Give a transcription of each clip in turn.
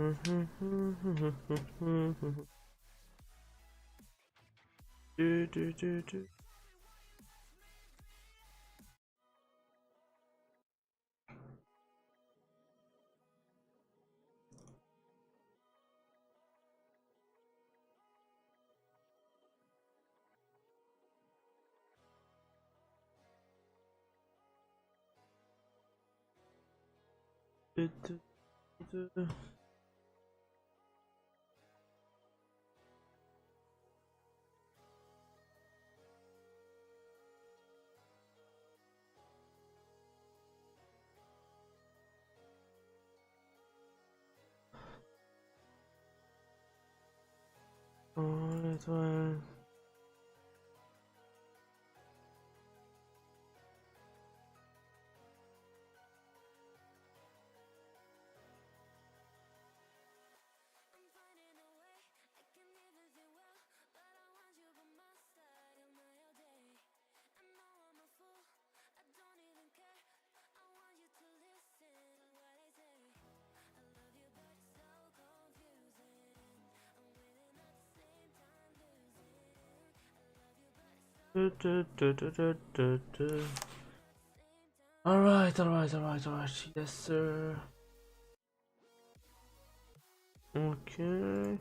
Do. Alright. Alright. Yes, sir. Okay.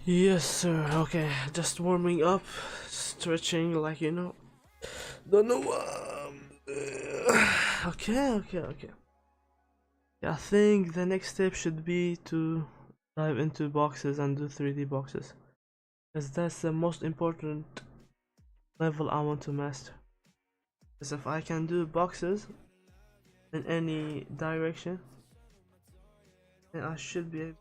Yes, sir. Okay, just warming up, stretching, like Don't know. Okay. Yeah, I think the next step should be to dive into boxes and do 3D boxes, because that's the most important level I want to master. Because if I can do boxes in any direction, then I should be able.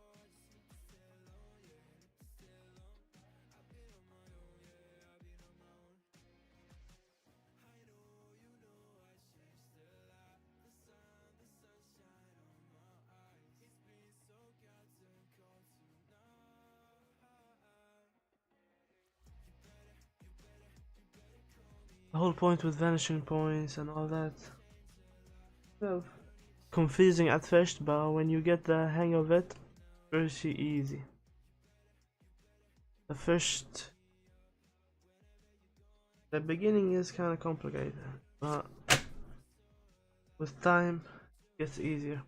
The whole point with vanishing points and all that. Well, confusing at first, but when you get the hang of it, pretty easy. The first The beginning is kind of complicated, but with time, it gets easier.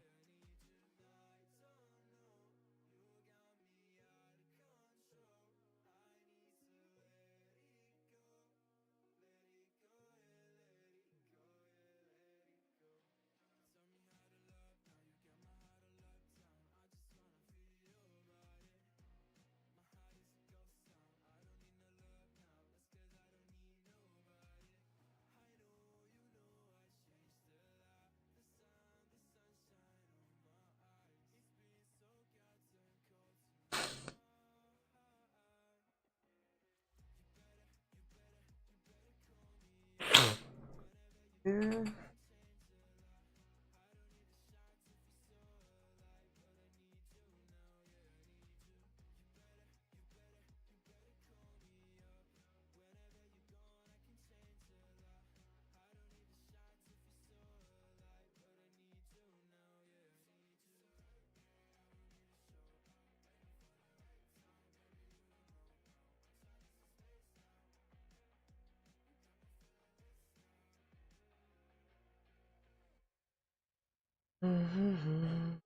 Yeah. Mhm.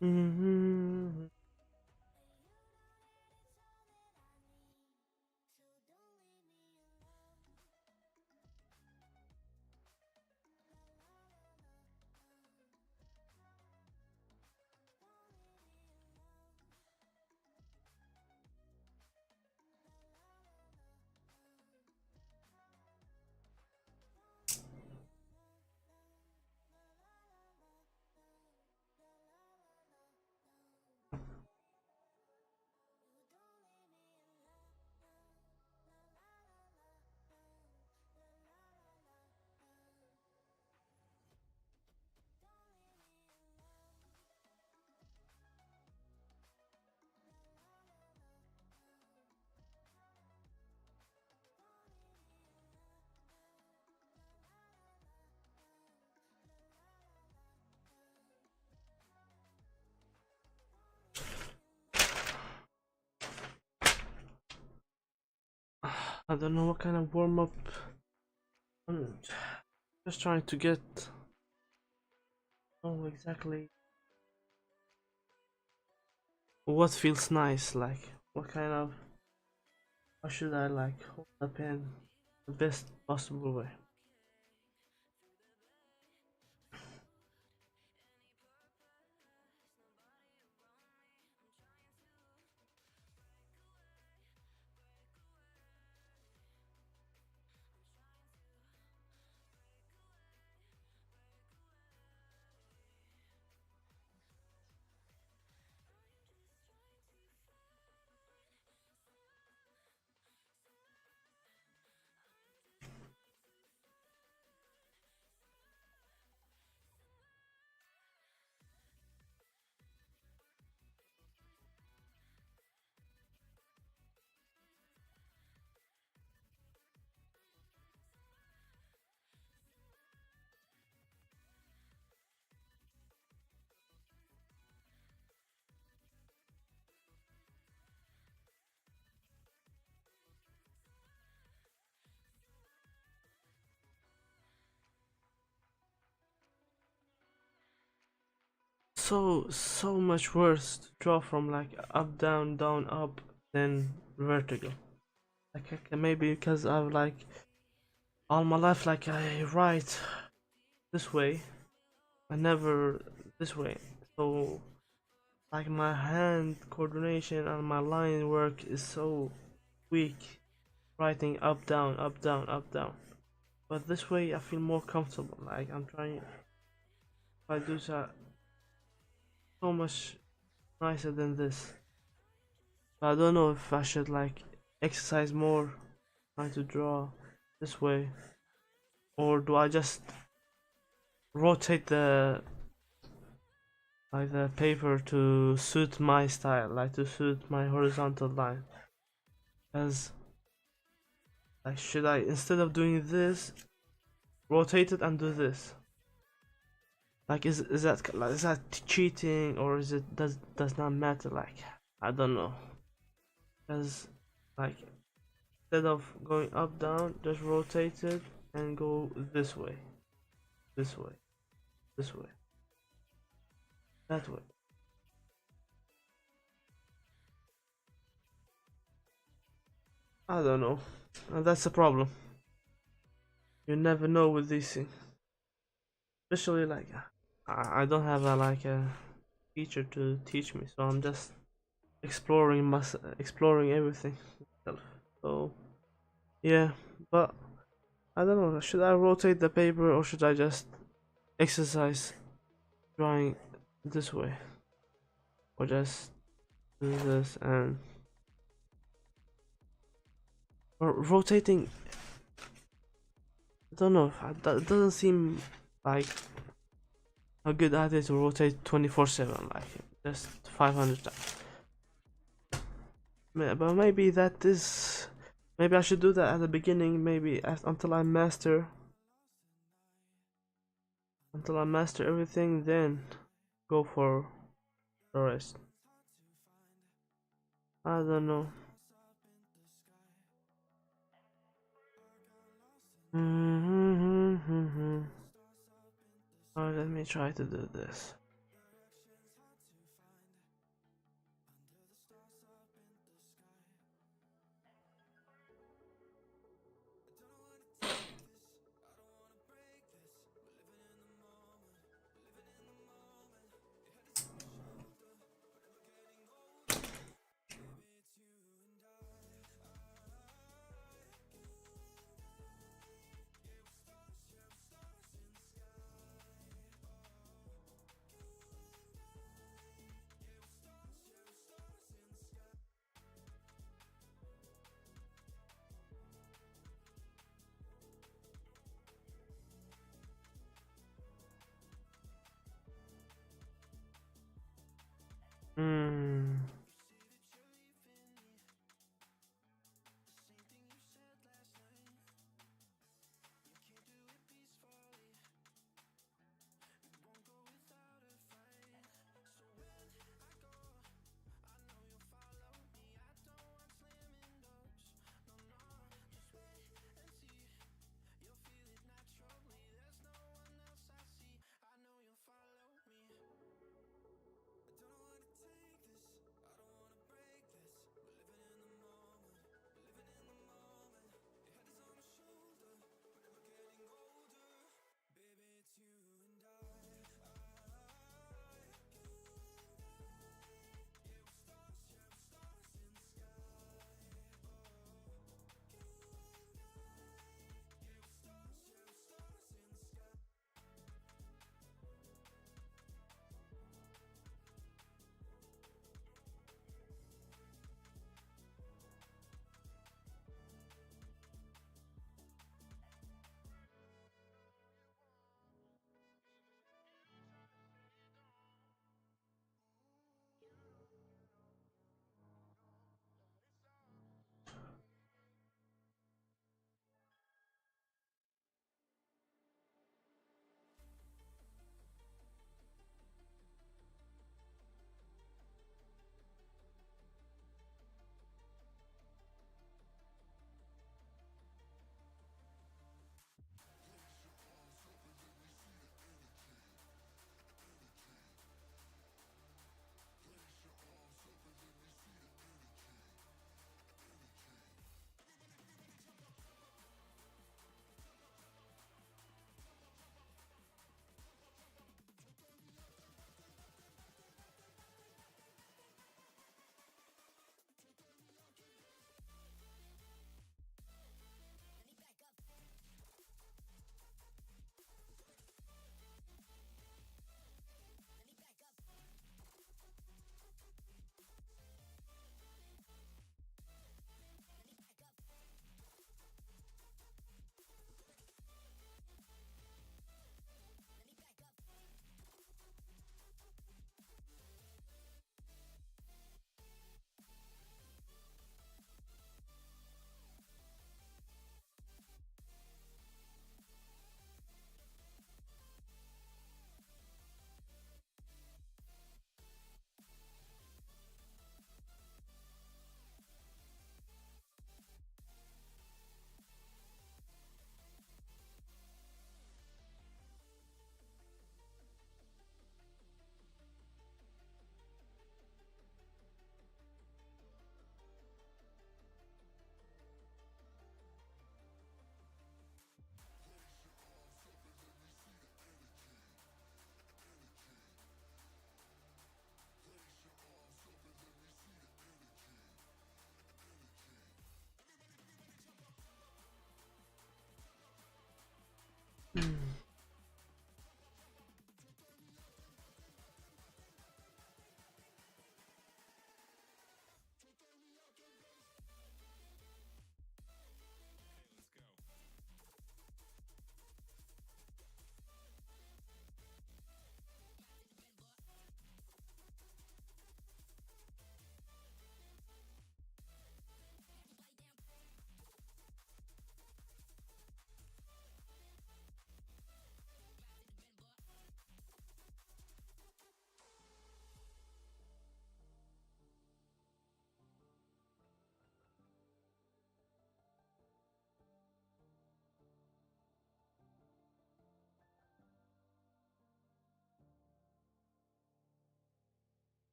Mhm. I don't know what kind of warm up. I'm just trying to get. Oh, exactly. What feels nice? Like, what kind of. How should I like hold the pen the best possible way? so much worse to draw from like up down down up than vertical. Like maybe because I've like all my life like I write this way, I never this way. So like my hand coordination and my line work is so weak, writing up down up down up down. But this way I feel more comfortable. Like I'm trying. If I do that, so much nicer than this. But I don't know if I should like exercise more, trying to draw this way, or do I just rotate the paper to suit my style, like to suit my horizontal line. As like should I, instead of doing this, rotate it and do this? Like is that cheating, or is it does not matter? Like I don't know. Cause like instead of going up down, just rotate it and go this way, this way, this way, that way. I don't know. And that's the problem. You never know with these things. Especially like I don't have a like a teacher to teach me, so I'm just exploring everything myself. So yeah, but I don't know. Should I rotate the paper or should I just exercise drawing this way, or just do this and or rotating? I don't know. That doesn't seem like a good idea to rotate 24/7, like just 500 times. But maybe that is. Maybe I should do that at the beginning. Maybe until I master everything, then go for the rest. I don't know. Alright, let me try to do this.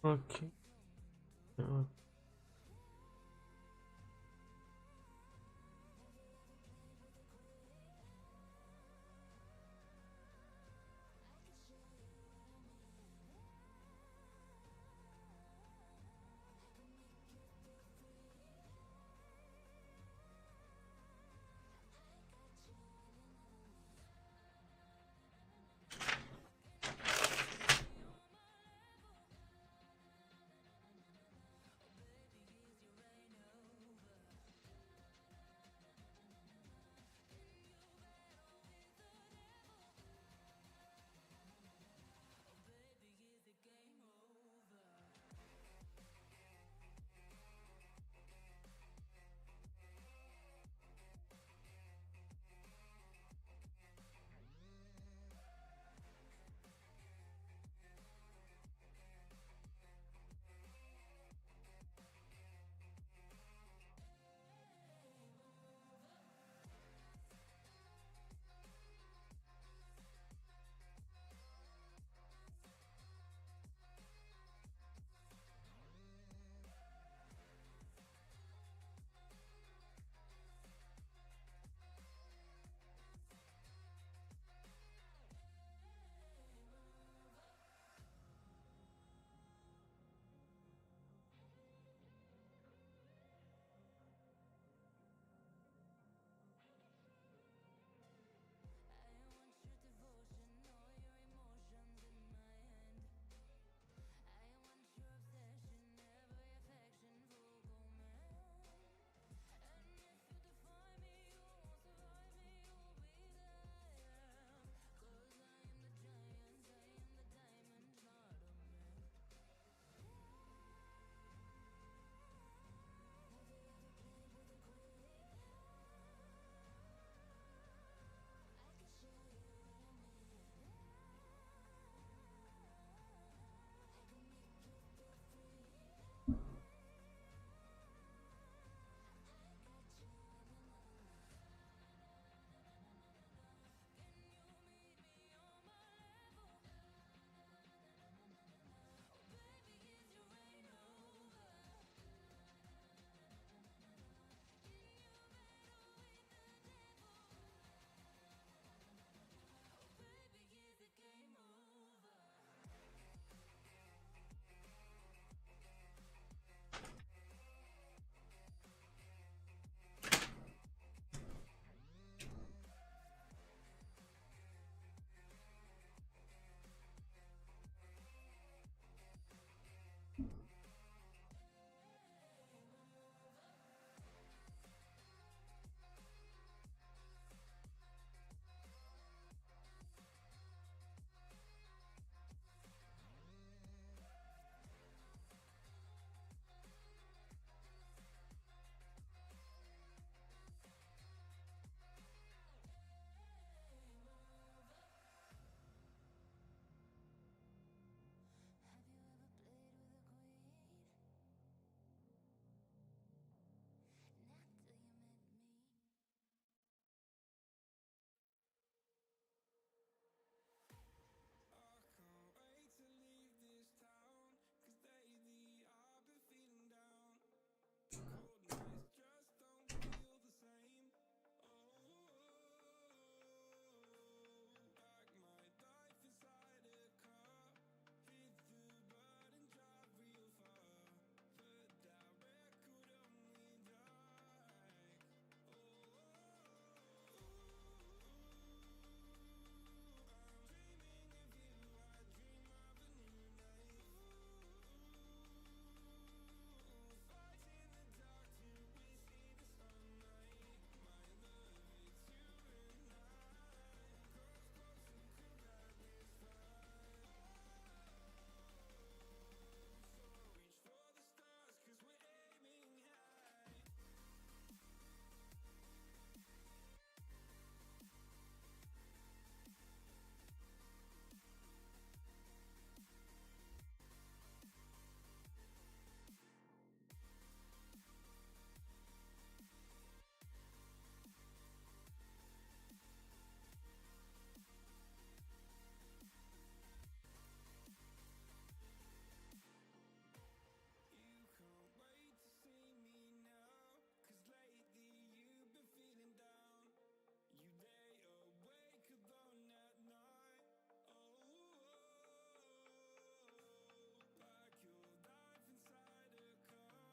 Okay. Uh,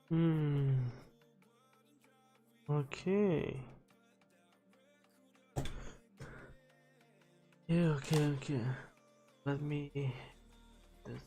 Hmm. Okay. Yeah, okay. Let me this.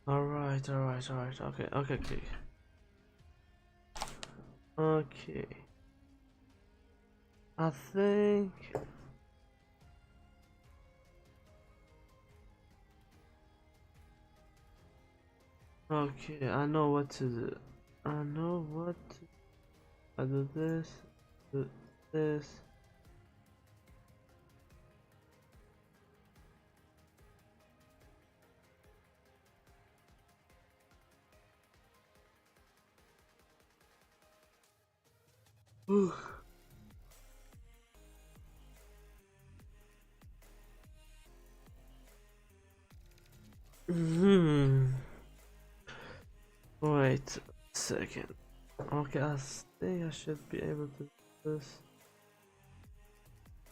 Alright, alright, alright. Okay, okay, okay. Okay. I think. Okay, I know what to do. I know what to. I do this, do this. Ooh. Hmm. Wait a second. Okay, I think I should be able to do this.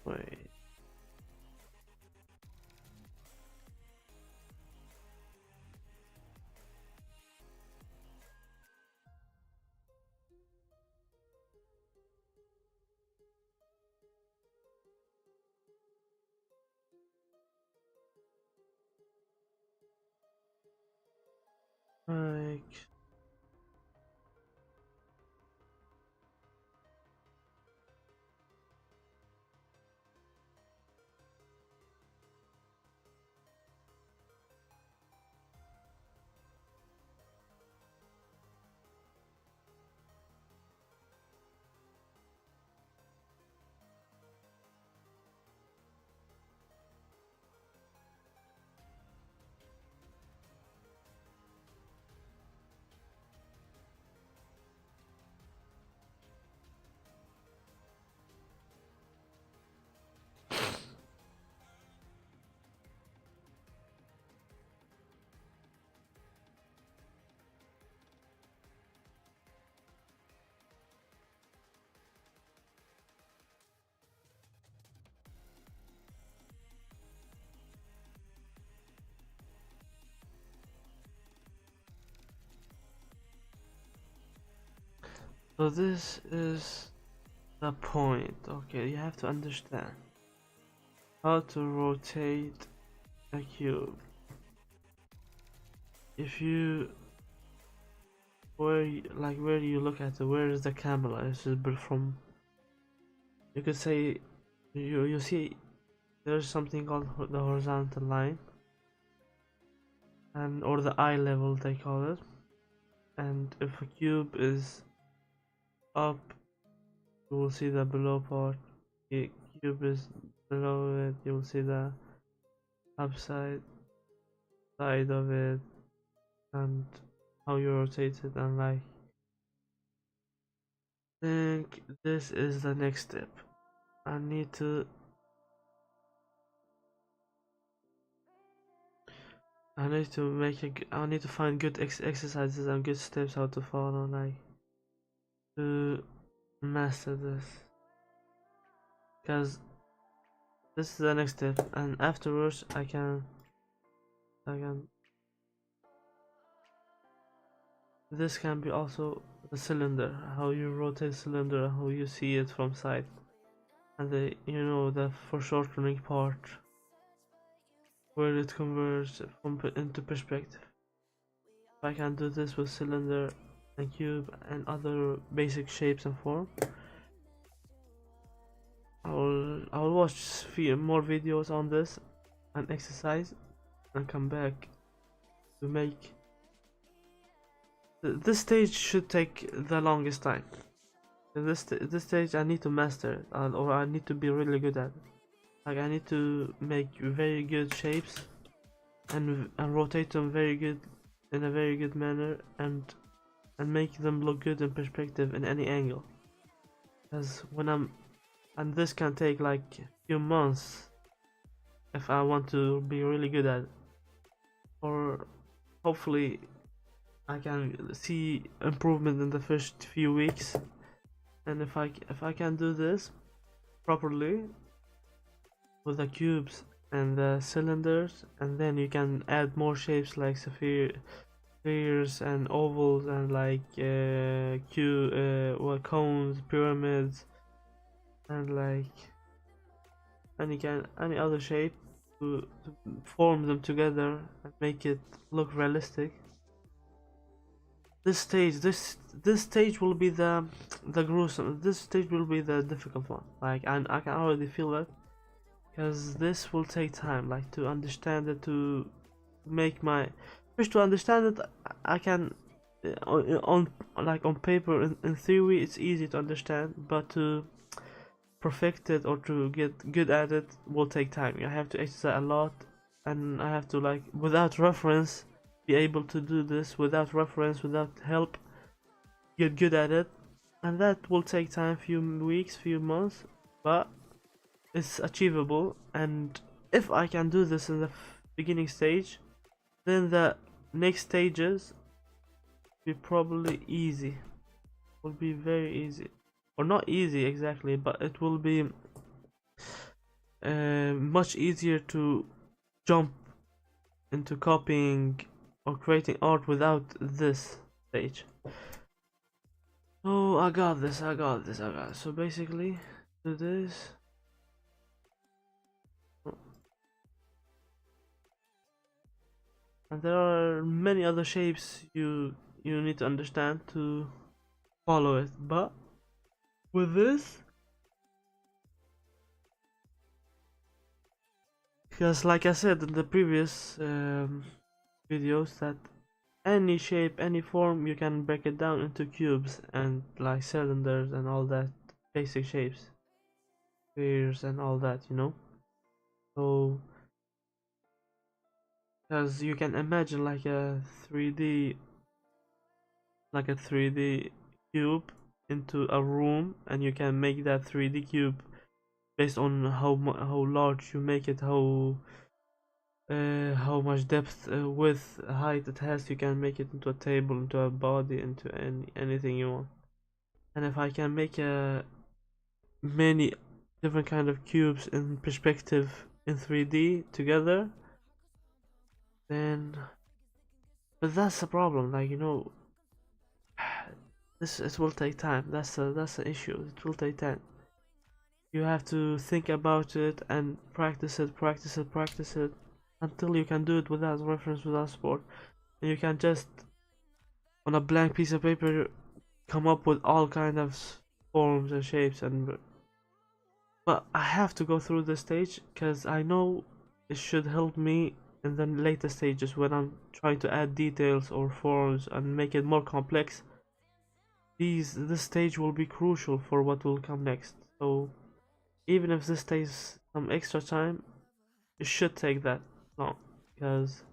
Wait. Like. So this is the point. Okay, you have to understand how to rotate a cube. If you where you look at it, where is the camera? This is from, you could say, you see there's something called the horizontal line, and or the eye level they call it. And if a cube is up, you will see the below part. The cube is below it, you will see the upside side of it, and how you rotate it. And like, think this is the next step. I need to I need to find good exercises and good steps how to follow, like to master this, because this is the next step, and afterwards I can this can be also the cylinder, how you rotate cylinder, how you see it from side, and the foreshortening part where it converts into perspective. If I can do this with cylinder and cube and other basic shapes and form, I'll watch more videos on this and exercise and come back to make this stage should take the longest time. This stage I need to master it, or I need to be really good at it. Like, I need to make very good shapes and rotate them in a very good manner, and make them look good in perspective in any angle. Because and this can take like a few months if I want to be really good at it. Or hopefully I can see improvement in the first few weeks, and if I can do this properly with the cubes and the cylinders, and then you can add more shapes like spheres and ovals and like cones, pyramids, and like any other shape to form them together and make it look realistic. This stage will be the gruesome. This stage will be the difficult one. Like, I can already feel it, because this will take time. Like, to understand it, to make my first to understand it. I can on paper, in theory it's easy to understand, but to perfect it or to get good at it will take time. I have to exercise a lot, and I have to, like, without reference, be able to do this without reference, without help, get good at it, and that will take time, few weeks, few months, but it's achievable. And if I can do this in the beginning stage, then the next stages will be probably easy, will be very easy, or not easy exactly, but it will be much easier to jump into copying or creating art without this stage. Oh, I got this. So basically, do this. And there are many other shapes you need to understand to follow it, but with this, because like I said in the previous videos, that any shape, any form, you can break it down into cubes and like cylinders and all that, basic shapes, spheres and all that, so because you can imagine like a 3D cube into a room, and you can make that 3D cube based on how large you make it, how much depth, width, height it has. You can make it into a table, into a body, into anything you want. And if I can make many different kind of cubes in perspective in 3D together, then, but that's the problem, like, this it will take time. That's the issue. It will take time. You have to think about it and practice it, practice it, practice it until you can do it without reference, without support. And you can just on a blank piece of paper come up with all kind of forms and shapes and but I have to go through this stage because I know it should help me in the later stages when I'm trying to add details or forms and make it more complex. This stage will be crucial for what will come next. So even if this takes some extra time, it should take that long because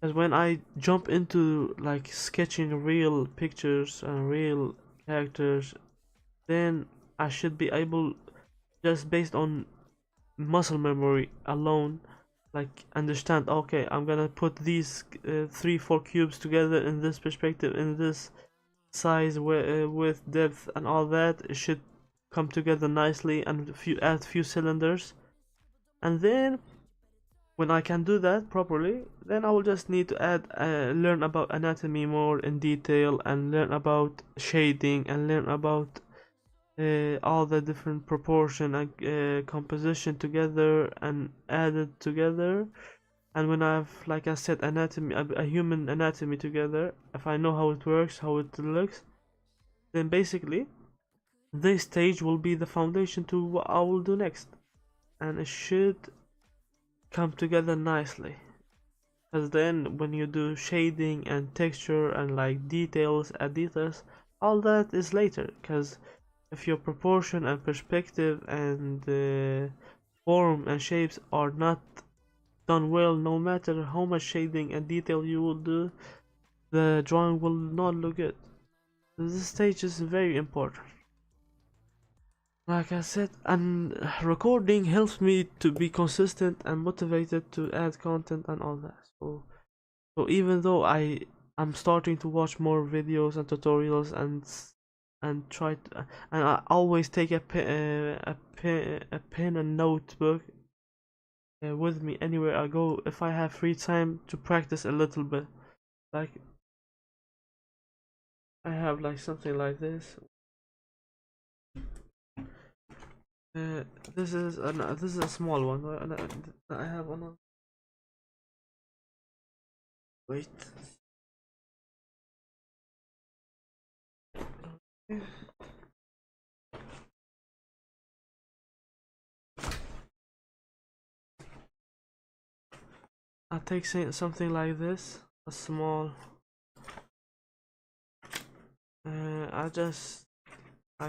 when I jump into like sketching real pictures and real characters, then I should be able, just based on muscle memory alone, like understand, okay, I'm gonna put these 3 4 cubes together in this perspective, in this size, width, depth and all that. It should come together nicely and add few cylinders, and then when I can do that properly, then I will just need to add learn about anatomy more in detail and learn about shading and learn about all the different proportion and composition together and added together. And when I've, like I said, anatomy, a human anatomy together, if I know how it works, how it looks, then basically this stage will be the foundation to what I will do next, and it should come together nicely. Because then when you do shading and texture and like details, add details, all that is later. Because if your proportion and perspective and form and shapes are not done well, no matter how much shading and detail you will do, the drawing will not look good. This stage is very important. Like I said, and recording helps me to be consistent and motivated to add content and all that. So even though I'm starting to watch more videos and tutorials and try to, and I always take a pen and notebook with me anywhere I go if I have free time to practice a little bit. Like I have like something like this. Uh, this is a small one. I have another. Wait. I take something like this, a small. I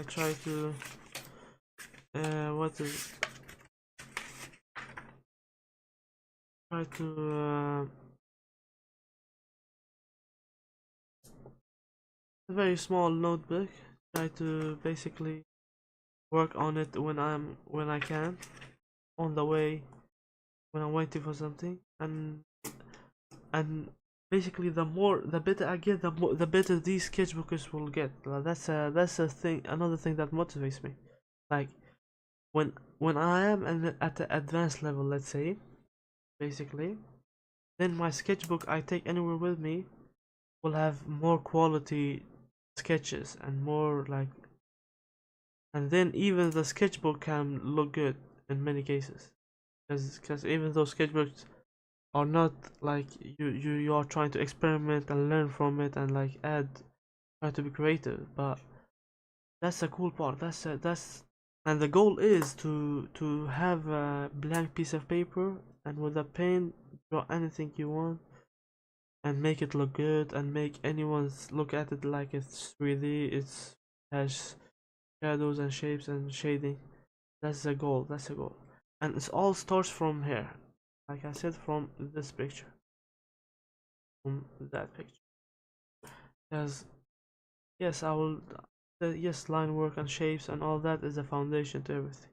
try to. What is? Try to. A very small notebook. Try to basically work on it when I can, on the way, when I'm waiting for something, and basically the better I get, the better these sketchbooks will get. Like, that's a thing, another thing that motivates me. Like when I am at the advanced level, let's say, basically, then my sketchbook I take anywhere with me will have more quality sketches and more like, and then even the sketchbook can look good in many cases, because even though sketchbooks are not like you are trying to experiment and learn from it and like try to be creative, but that's a cool part. That's and the goal is to have a blank piece of paper and with a pen draw anything you want and make it look good and make anyone's look at it like it's 3D. It's has shadows and shapes and shading. That's the goal. That's the goal. And it all starts from here. Like I said, from this picture, from that picture. Because yes, I will. Yes, line work and shapes and all that is the foundation to everything.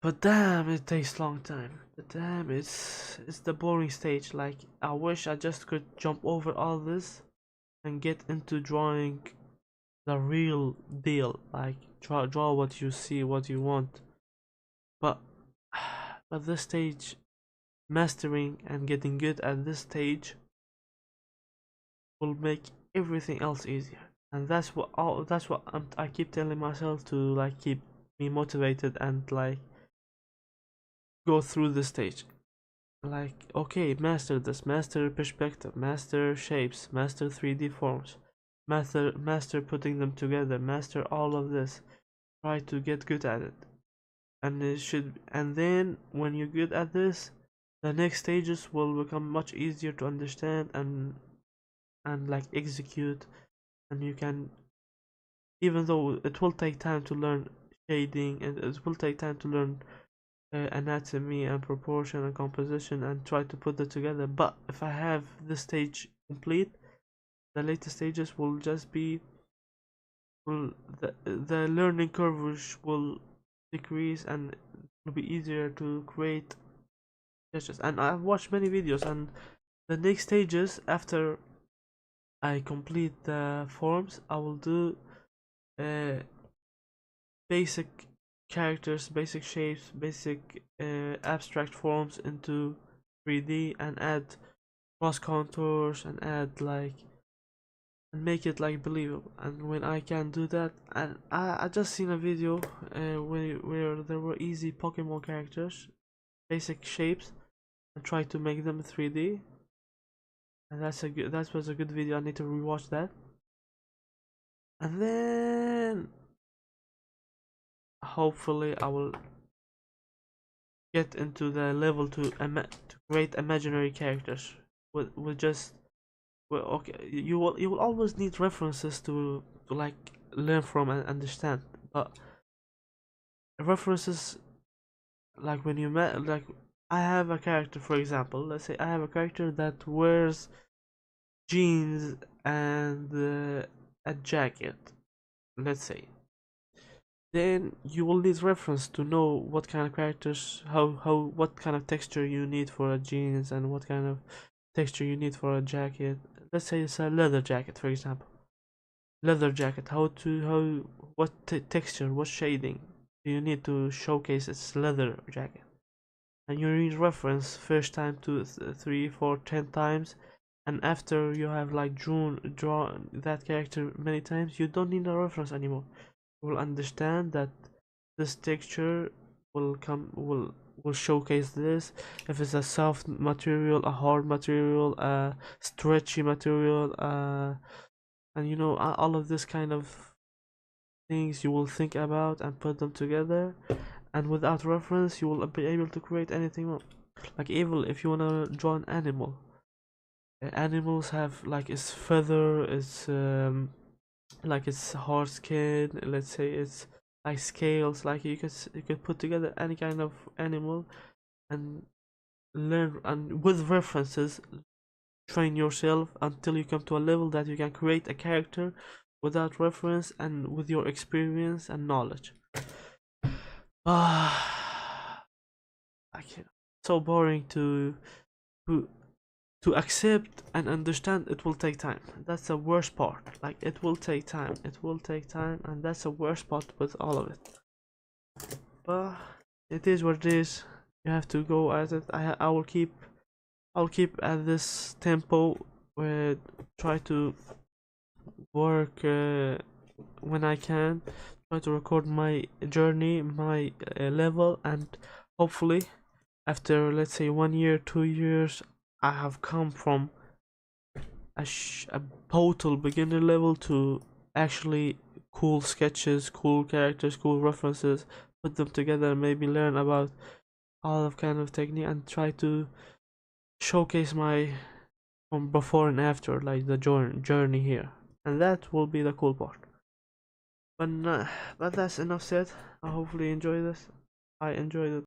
But damn, it takes long time. But damn, it's the boring stage. Like I wish I just could jump over all this and get into drawing the real deal. Like draw what you see, what you want. But but this stage, mastering and getting good at this stage will make everything else easier. And I keep telling myself to like keep me motivated and like go through the stage. Like, okay, master this, master perspective, master shapes, master 3D forms, master putting them together, master all of this. Try to get good at it. And then when you're good at this, the next stages will become much easier to understand and like execute, and you can, even though it will take time to learn shading and it will take time to learn anatomy and proportion and composition and try to put that together, but if I have this stage complete, the later stages will just be, will the learning curve will decrease and it will be easier to create gestures. And I've watched many videos, and the next stages after I complete the forms, I will do uh, basic characters, basic shapes, basic abstract forms into 3D and add cross contours and add like and make it like believable. And when I can do that, and I just seen a video where there were easy Pokemon characters, basic shapes, and try to make them 3D. And that was a good video. I need to rewatch that. And then hopefully I will get into the level to create imaginary characters with just, well, okay, you will always need references to like learn from and understand, but references, like when you met, like I have a character, for example, let's say I have a character that wears jeans and a jacket, let's say, then you will need reference to know what kind of characters, what kind of texture you need for a jeans and what kind of texture you need for a jacket. Let's say it's a leather jacket, for example. Leather jacket, what texture, what shading do you need to showcase its leather jacket? And you need reference first time, two, three, four, 10 times, and after you have like drawn that character many times, you don't need a reference anymore. Will understand that this texture will showcase this. If it's a soft material, a hard material, a stretchy material, and you know, all of this kind of things you will think about and put them together. And without reference, you will be able to create anything more. Like even if you wanna draw an animal, animals have like its feather, its like it's hard skin, let's say it's like scales, like you could put together any kind of animal and learn, and with references train yourself until you come to a level that you can create a character without reference and with your experience and knowledge. Ah, I can't. So boring to to accept and understand. It will take time. That's the worst part. Like it will take time, and that's the worst part with all of it. But it is what it is. You have to go at it. I'll keep at this tempo where try to work when I can, try to record my journey, my level, and hopefully after, let's say, 1 year, 2 years, I have come from a total beginner level to actually cool sketches, cool characters, cool references, put them together, maybe learn about all of kind of technique and try to showcase my from before and after, like the journey here, and that will be the cool part. But that's enough said. I hopefully enjoy this. I enjoyed it.